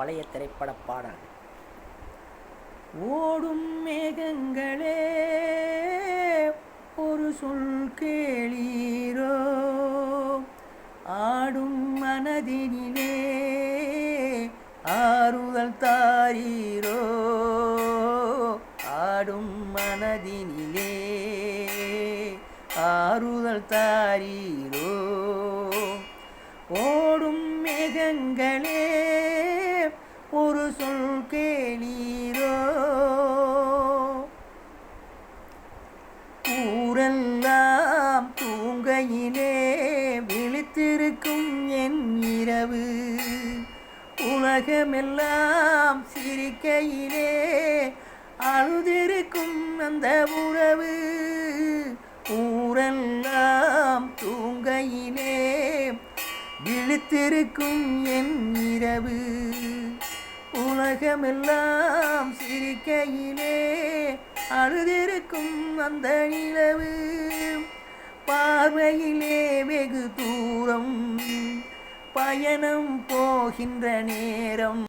பழைய திரைப்பட பாடல். ஓடும் மேகங்களே ஒரு சொல் கேளீரோ, ஆடும் மனதினிலே ஆறுதல் தாரீரோ, ஆடும் மனதினிலே ஆறுதல் தாரீரோ. ஓடும் மேகங்களே ஒரு சொல் கேளீரோ, ஊரெல்லாம் தூங்கையிலே விழித்திருக்கும் என் இரவு, உலகமெல்லாம் சிரிக்கையிலே அழுதிருக்கும் அந்த உறவு. ஊரெல்லாம் தூங்கையிலே விழித்திருக்கும் என் இரவு, உலகமெல்லாம் சிரிக்கையிலே அழுதிருக்கும் அந்த நிலவு. பார்வையிலே வெகு தூரம் பயணம் போகின்ற நேரம்,